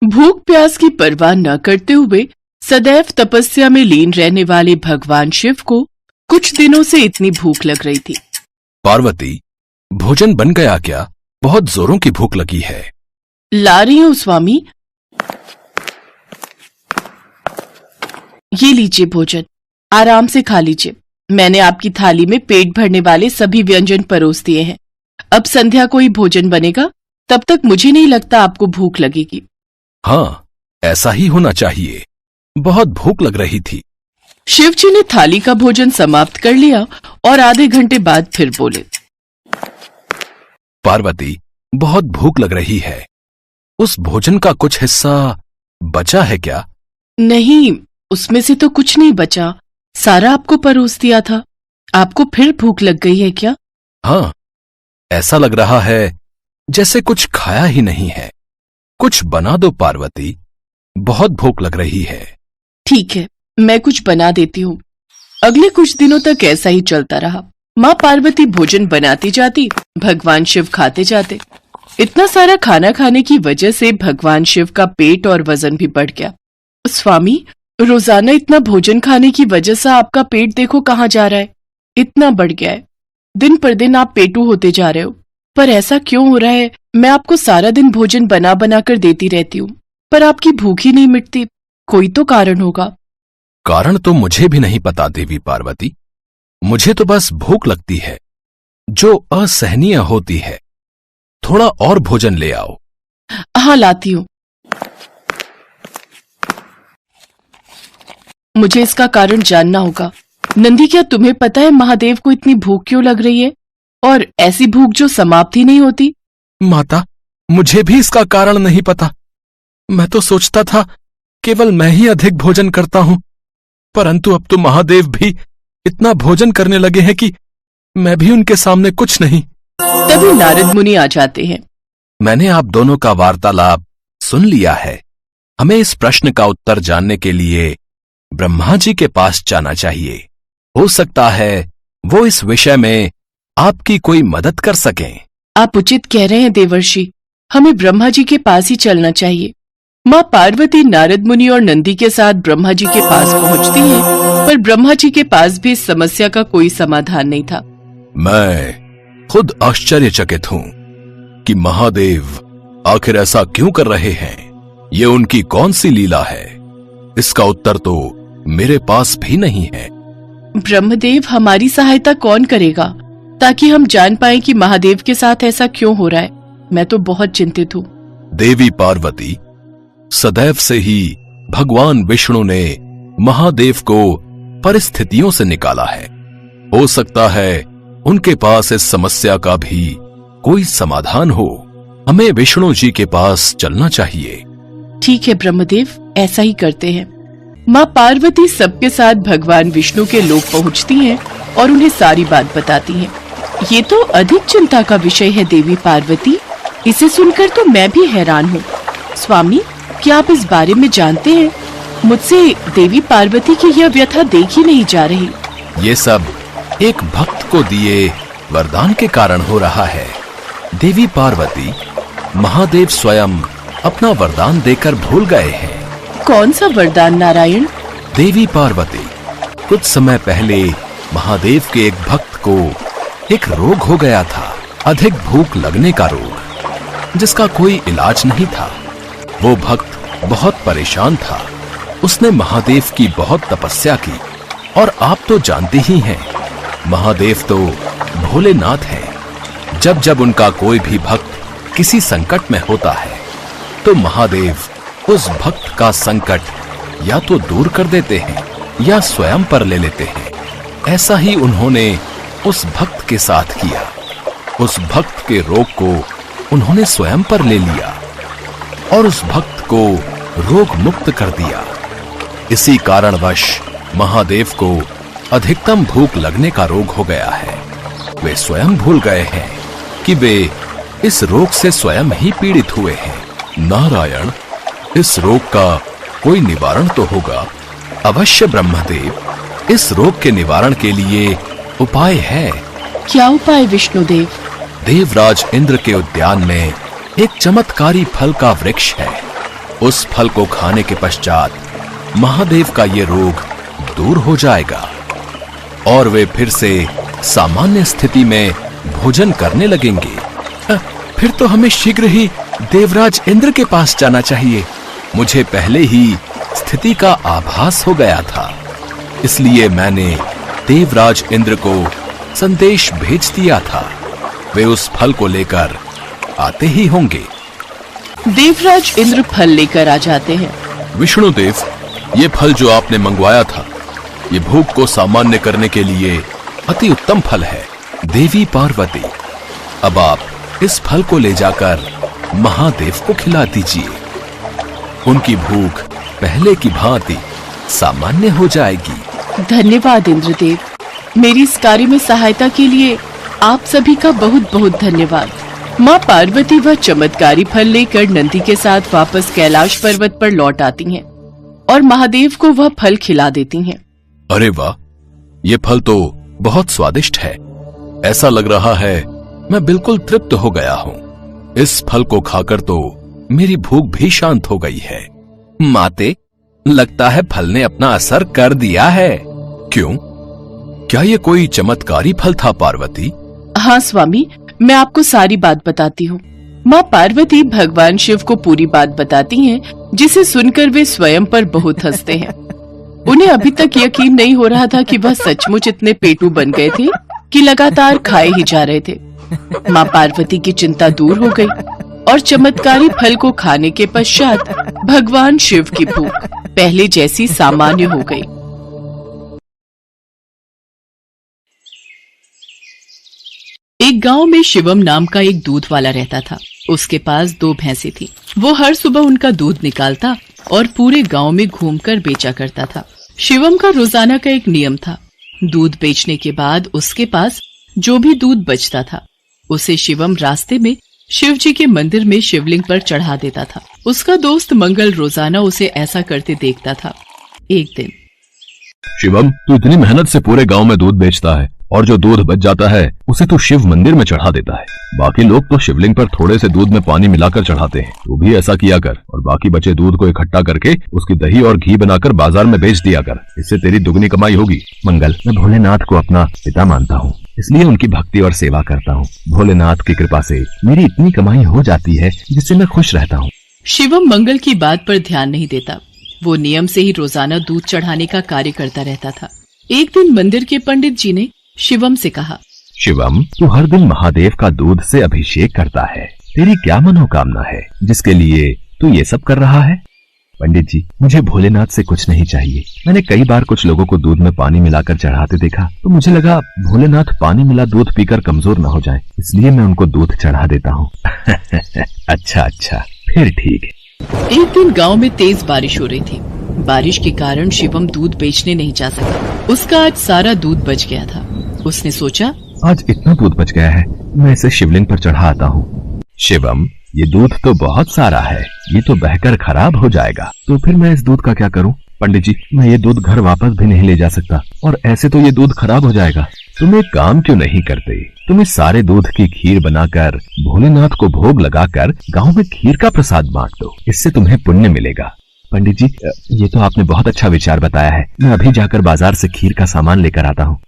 भूख प्यास की परवाह न करते हुए सदैव तपस्या में लीन रहने वाले भगवान शिव को कुछ दिनों से इतनी भूख लग रही थी। पार्वती, भोजन बन गया क्या? बहुत जोरों की भूख लगी है। ला रही हूँ स्वामी। ये लीजिए भोजन, आराम से खा लीजिए। मैंने आपकी थाली में पेट भरने वाले सभी व्यंजन परोस दिए हैं। अब संध्या को ही भोजन बनेगा, तब तक मुझे नहीं लगता आपको भूख लगेगी। हाँ, ऐसा ही होना चाहिए। बहुत भूख लग रही थी। शिवजी ने थाली का भोजन समाप्त कर लिया और आधे घंटे बाद फिर बोले, पार्वती, बहुत भूख लग रही है। उस भोजन का कुछ हिस्सा बचा है क्या? नहीं, उसमें से तो कुछ नहीं बचा, सारा आपको परोस दिया था। आपको फिर भूख लग गई है क्या? हाँ, ऐसा लग रहा है जैसे कुछ खाया ही नहीं है। कुछ बना दो पार्वती, बहुत भूख लग रही है। ठीक है, मैं कुछ बना देती हूँ। अगले कुछ दिनों तक ऐसा ही चलता रहा। माँ पार्वती भोजन बनाती जाती, भगवान शिव खाते जाते। इतना सारा खाना खाने की वजह से भगवान शिव का पेट और वजन भी बढ़ गया। स्वामी, रोजाना इतना भोजन खाने की वजह से आपका पेट देखो कहाँ जा रहा है, इतना बढ़ गया है। दिन पर दिन आप पेटू होते जा रहे हो। पर ऐसा क्यों हो रहा है? मैं आपको सारा दिन भोजन बना बना कर देती रहती हूँ, पर आपकी भूख ही नहीं मिटती। कोई तो कारण होगा। कारण तो मुझे भी नहीं पता देवी पार्वती। मुझे तो बस भूख लगती है, जो असहनीय होती है। थोड़ा और भोजन ले आओ। हाँ, लाती हूँ। मुझे इसका कारण जानना होगा। नंदी, क्या तुम्हें पता है महादेव को इतनी भूख क्यों लग रही है, और ऐसी भूख जो समाप्त ही नहीं होती? माता, मुझे भी इसका कारण नहीं पता। मैं तो सोचता था केवल मैं ही अधिक भोजन करता हूं, परंतु अब तो महादेव भी इतना भोजन करने लगे हैं कि मैं भी उनके सामने कुछ नहीं। तभी नारद मुनि आ जाते हैं। मैंने आप दोनों का वार्तालाप सुन लिया है। हमें इस प्रश्न का उत्तर जानने के लिए ब्रह्मा जी के पास जाना चाहिए। हो सकता है वो इस विषय में आपकी कोई मदद कर सकें। आप उचित कह रहे हैं देवर्षि, हमें ब्रह्मा जी के पास ही चलना चाहिए। माँ पार्वती नारद मुनि और नंदी के साथ ब्रह्मा जी के पास पहुँचती हैं, पर ब्रह्मा जी के पास भी इस समस्या का कोई समाधान नहीं था। मैं खुद आश्चर्यचकित हूं कि महादेव आखिर ऐसा क्यों कर रहे हैं। ये उनकी कौन सी लीला है? इसका उत्तर तो मेरे पास भी नहीं है। ब्रह्मदेव, हमारी सहायता कौन करेगा, ताकि हम जान पाएं कि महादेव के साथ ऐसा क्यों हो रहा है? मैं तो बहुत चिंतित हूँ। देवी पार्वती, सदैव से ही भगवान विष्णु ने महादेव को परिस्थितियों से निकाला है। हो सकता है उनके पास इस समस्या का भी कोई समाधान हो। हमें विष्णु जी के पास चलना चाहिए। ठीक है ब्रह्मदेव, ऐसा ही करते हैं। माँ पार्वती सबके साथ भगवान विष्णु के लोक पहुँचती हैं और उन्हें सारी बात बताती हैं। ये तो अधिक चिंता का विषय है देवी पार्वती। इसे सुनकर तो मैं भी हैरान हूँ। स्वामी, क्या आप इस बारे में जानते हैं? मुझसे देवी पार्वती की यह व्यथा देखी नहीं जा रही। ये सब एक भक्त को दिए वरदान के कारण हो रहा है। देवी पार्वती, महादेव स्वयं अपना वरदान देकर भूल गए हैं। कौन सा वरदान नारायण? देवी पार्वती, कुछ समय पहले महादेव के एक भक्त को एक रोग हो गया था, अधिक भूख लगने का रोग, जिसका कोई इलाज नहीं था। वो भक्त बहुत परेशान था। उसने महादेव की बहुत तपस्या की, और आप तो जानते ही हैं, महादेव तो भोलेनाथ हैं। जब जब उनका कोई भी भक्त किसी संकट में होता है, तो महादेव उस भक्त का संकट या तो दूर कर देते हैं या स्वयं पर ले लेते हैं। ऐसा ही उन्होंने उस भक्त के साथ किया। उस भक्त के रोग को उन्होंने स्वयं पर ले लिया और उस भक्त को रोग मुक्त कर दिया। इसी कारणवश महादेव को अधिकतम भूख लगने का रोग हो गया है। वे स्वयं भूल गए हैं कि वे इस रोग से स्वयं ही पीड़ित हुए हैं। नारायण, इस रोग का कोई निवारण तो होगा। अवश्य ब्रह्मदेव, इस रोग के निवारण के लिए उपाय है। क्या उपाय विष्णुदेव? देवराज इंद्र के उद्यान में एक चमत्कारी फल का वृक्ष है। उस फल को खाने के पश्चात महादेव का ये रोग दूर हो जाएगा और वे फिर से सामान्य स्थिति में भोजन करने लगेंगे। फिर तो हमें शीघ्र ही देवराज इंद्र के पास जाना चाहिए। मुझे पहले ही स्थिति का आभास हो गया था, इसलिए मैंने देवराज इंद्र को संदेश भेज दिया था। वे उस फल को लेकर आते ही होंगे। देवराज इंद्र फल लेकर आ जाते हैं। विष्णुदेव, ये फल जो आपने मंगवाया था, ये भूख को सामान्य करने के लिए अति उत्तम फल है। देवी पार्वती, अब आप इस फल को ले जाकर महादेव को खिला दीजिए। उनकी भूख पहले की भांति सामान्य हो जाएगी। धन्यवाद इंद्रदेव, मेरी इस कार्य में सहायता के लिए आप सभी का बहुत बहुत धन्यवाद। माँ पार्वती वह चमत्कारी फल लेकर नंदी के साथ वापस कैलाश पर्वत पर लौट आती हैं और महादेव को वह फल खिला देती हैं। अरे वाह, ये फल तो बहुत स्वादिष्ट है। ऐसा लग रहा है मैं बिल्कुल तृप्त हो गया हूँ। इस फल को खाकर तो मेरी भूख भी शांत हो गई है। माते, लगता है फल ने अपना असर कर दिया है। क्यों? क्या ये कोई चमत्कारी फल था पार्वती? हाँ स्वामी, मैं आपको सारी बात बताती हूँ। माँ पार्वती भगवान शिव को पूरी बात बताती हैं, जिसे सुनकर वे स्वयं पर बहुत हंसते हैं। उन्हें अभी तक यकीन नहीं हो रहा था कि वह सचमुच इतने पेटू बन गए थे कि लगातार खाए ही जा रहे थे। माँ पार्वती की चिंता दूर हो गई और चमत्कारी फल को खाने के पश्चात भगवान शिव की भूख पहले जैसी सामान्य हो गई। एक गांव में शिवम नाम का एक दूध वाला रहता था। उसके पास 2 भैंसें थी। वो हर सुबह उनका दूध निकालता और पूरे गांव में घूमकर बेचा करता था। शिवम का रोजाना का एक नियम था। दूध बेचने के बाद उसके पास जो भी दूध बचता था, उसे शिवम रास्ते में शिव जी के मंदिर में शिवलिंग पर चढ़ा देता था। उसका दोस्त मंगल रोजाना उसे ऐसा करते देखता था। एक दिन, शिवम, तू इतनी मेहनत से पूरे गांव में दूध बेचता है और जो दूध बच जाता है उसे तू शिव मंदिर में चढ़ा देता है। बाकी लोग तो शिवलिंग पर थोड़े से दूध में पानी मिलाकर चढ़ाते हैं। तू भी ऐसा किया कर और बाकी बचे दूध को इकट्ठा करके उसकी दही और घी बनाकर बाजार में बेच दिया कर। इससे तेरी दुगनी कमाई होगी। मंगल, मैं भोलेनाथ को अपना पिता मानता हूँ, इसलिए उनकी भक्ति और सेवा करता हूँ। भोलेनाथ की कृपा से मेरी इतनी कमाई हो जाती है जिससे मैं खुश रहता हूँ। शिवम मंगल की बात पर ध्यान नहीं देता। वो नियम से ही रोजाना दूध चढ़ाने का कार्य करता रहता था। एक दिन मंदिर के पंडित जी ने शिवम से कहा, शिवम, तू हर दिन महादेव का दूध से अभिषेक करता है। तेरी क्या मनोकामना है जिसके लिए तू ये सब कर रहा है? पंडित जी, मुझे भोलेनाथ से कुछ नहीं चाहिए। मैंने कई बार कुछ लोगों को दूध में पानी मिलाकर चढ़ाते देखा, तो मुझे लगा भोलेनाथ पानी मिला दूध पीकर कमजोर न हो जाए, इसलिए मैं उनको दूध चढ़ा देता हूँ। अच्छा, फिर ठीक है। एक दिन गांव में तेज बारिश हो रही थी। बारिश के कारण शिवम दूध बेचने नहीं जा सका। उसका आज सारा दूध बच गया था। उसने सोचा, आज इतना दूध बच गया है, मैं इसे शिवलिंग पर चढ़ा आता हूँ। शिवम, ये दूध तो बहुत सारा है, ये तो बहकर खराब हो जाएगा। तो फिर मैं इस दूध का क्या करूँ? पंडित जी, मैं ये दूध घर वापस भी नहीं ले जा सकता और ऐसे तो ये दूध खराब हो जाएगा। तुम एक काम क्यों नहीं करते? तुम इस सारे दूध की खीर बनाकर भोलेनाथ को भोग लगाकर गाँव में खीर का प्रसाद बांट दो, इससे तुम्हें पुण्य मिलेगा। पंडित जी, ये तो आपने बहुत अच्छा विचार बताया है। मैं अभी जाकर बाजार से खीर का सामान लेकर आता हूँ।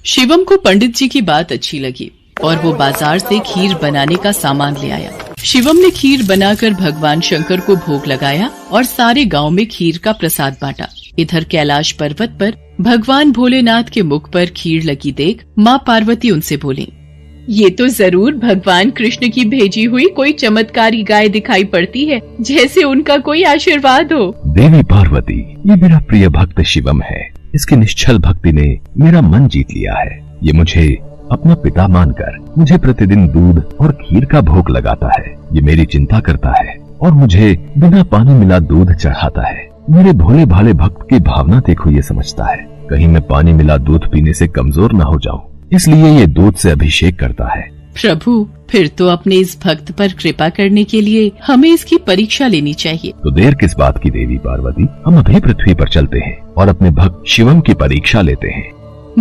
शिवम को पंडित जी की बात अच्छी लगी और वो बाजार से खीर बनाने का सामान ले आया। शिवम ने खीर बनाकर भगवान शंकर को भोग लगाया और सारे गांव में खीर का प्रसाद बांटा। इधर कैलाश पर्वत पर भगवान भोलेनाथ के मुख पर खीर लगी देख माँ पार्वती उनसे बोली, ये तो जरूर भगवान कृष्ण की भेजी हुई कोई चमत्कारी गाय दिखाई पड़ती है, जैसे उनका कोई आशीर्वाद हो। देवी पार्वती, ये मेरा प्रिय भक्त शिवम है। इसकी निश्चल भक्ति ने मेरा मन जीत लिया है। ये मुझे अपना पिता मानकर मुझे प्रतिदिन दूध और खीर का भोग लगाता है। ये मेरी चिंता करता है और मुझे बिना पानी मिला दूध चढ़ाता है। मेरे भोले भाले भक्त की भावना देखो, ये समझता है कहीं मैं पानी मिला दूध पीने से कमजोर न हो जाऊं, इसलिए ये दूध से अभिषेक करता है। प्रभु, फिर तो अपने इस भक्त पर कृपा करने के लिए हमें इसकी परीक्षा लेनी चाहिए। तो देर किस बात की देवी पार्वती, हम अभी पृथ्वी पर चलते हैं और अपने भक्त शिवम की परीक्षा लेते हैं।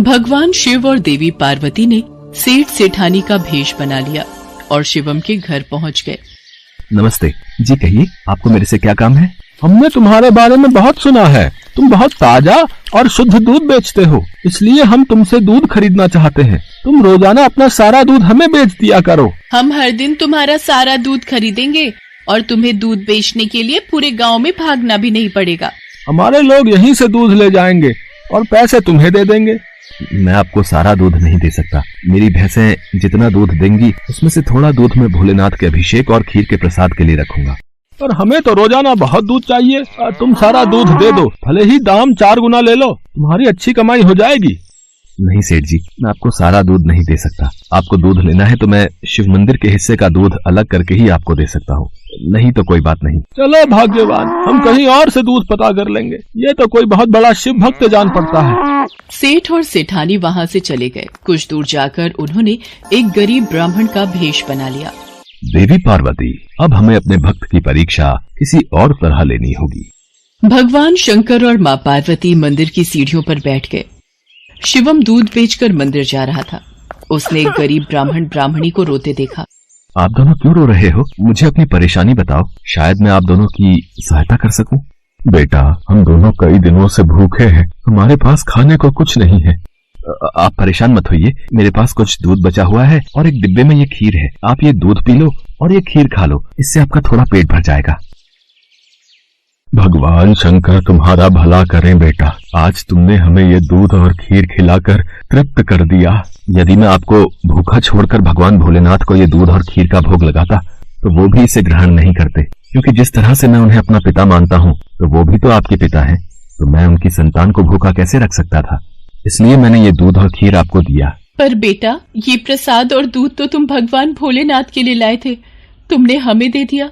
भगवान शिव और देवी पार्वती ने सेठ सेठानी का भेष बना लिया और शिवम के घर पहुंच गए। नमस्ते जी, कहिए आपको मेरे से क्या काम है? हमने तुम्हारे बारे में बहुत सुना है। तुम बहुत ताजा और शुद्ध दूध बेचते हो, इसलिए हम तुमसे दूध खरीदना चाहते हैं। तुम रोजाना अपना सारा दूध हमें बेच दिया करो। हम हर दिन तुम्हारा सारा दूध खरीदेंगे और तुम्हें दूध बेचने के लिए पूरे गांव में भागना भी नहीं पड़ेगा। हमारे लोग यहीं से दूध ले जाएंगे और पैसे तुम्हें दे देंगे। मैं आपको सारा दूध नहीं दे सकता। मेरी भैंसें जितना दूध देंगी उसमें से थोड़ा दूध मैं भोलेनाथ के अभिषेक और खीर के प्रसाद के लिए रखूंगा। पर हमें तो रोजाना बहुत दूध चाहिए। तुम सारा दूध दे दो, भले ही दाम 4 गुना ले लो, तुम्हारी अच्छी कमाई हो जाएगी। नहीं सेठ जी, मैं आपको सारा दूध नहीं दे सकता। आपको दूध लेना है तो मैं शिव मंदिर के हिस्से का दूध अलग करके ही आपको दे सकता हूँ, नहीं तो कोई बात नहीं। चलो भाग्यवान, हम कहीं और से दूध पता कर लेंगे। ये तो कोई बहुत बड़ा शिव भक्त जान पड़ता है। सेठ और सेठानी वहाँ से चले गए। कुछ दूर जाकर उन्होंने एक गरीब ब्राह्मण का भेष बना लिया। देवी पार्वती, अब हमें अपने भक्त की परीक्षा किसी और तरह लेनी होगी। भगवान शंकर और माँ पार्वती मंदिर की सीढ़ियों पर बैठ गए। शिवम दूध बेचकर मंदिर जा रहा था। उसने एक गरीब ब्राह्मण ब्राह्मणी को रोते देखा। आप दोनों क्यों रो रहे हो? मुझे अपनी परेशानी बताओ, शायद मैं आप दोनों की सहायता कर सकूं। बेटा, हम दोनों कई दिनों से भूखे हैं, हमारे पास खाने को कुछ नहीं है। आप परेशान मत होइए, मेरे पास कुछ दूध बचा हुआ है और एक डिब्बे में ये खीर है। आप ये दूध पी लो और ये खीर खा लो, इससे आपका थोड़ा पेट भर जाएगा। भगवान शंकर तुम्हारा भला करें बेटा, आज तुमने हमें ये दूध और खीर खिलाकर तृप्त कर दिया। यदि मैं आपको भूखा छोड़कर भगवान भोलेनाथ को ये दूध और खीर का भोग लगाता तो वो भी इसे ग्रहण नहीं करते, क्योंकि जिस तरह से मैं उन्हें अपना पिता मानता हूँ तो वो भी तो आपके पिता हैं। तो मैं उनकी संतान को भूखा कैसे रख सकता था, इसलिए मैंने ये दूध और खीर आपको दिया। पर बेटा, ये प्रसाद और दूध तो तुम भगवान भोलेनाथ के लिए लाए थे, तुमने हमें दे दिया।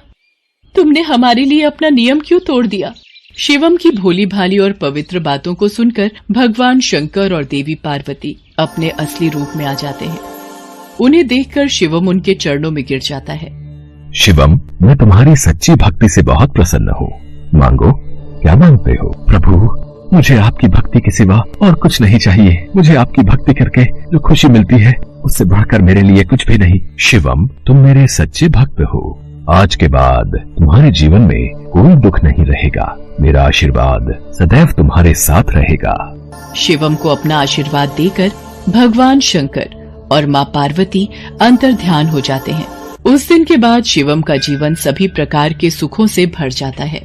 तुमने हमारे लिए अपना नियम क्यों तोड़ दिया? शिवम की भोली भाली और पवित्र बातों को सुनकर भगवान शंकर और देवी पार्वती अपने असली रूप में आ जाते हैं। उन्हें देखकर शिवम उनके चरणों में गिर जाता है। शिवम, मैं तुम्हारी सच्ची भक्ति से बहुत प्रसन्न हूँ। मांगो, क्या मांगते हो? प्रभु, मुझे आपकी भक्ति के सिवा और कुछ नहीं चाहिए। मुझे आपकी भक्ति करके जो खुशी मिलती है उससे बढ़कर मेरे लिए कुछ भी नहीं। शिवम, तुम मेरे सच्चे भक्त हो। आज के बाद तुम्हारे जीवन में कोई दुख नहीं रहेगा। मेरा आशीर्वाद सदैव तुम्हारे साथ रहेगा। शिवम को अपना आशीर्वाद देकर भगवान शंकर और माँ पार्वती अंतर ध्यान हो जाते हैं। उस दिन के बाद शिवम का जीवन सभी प्रकार के सुखों से भर जाता है।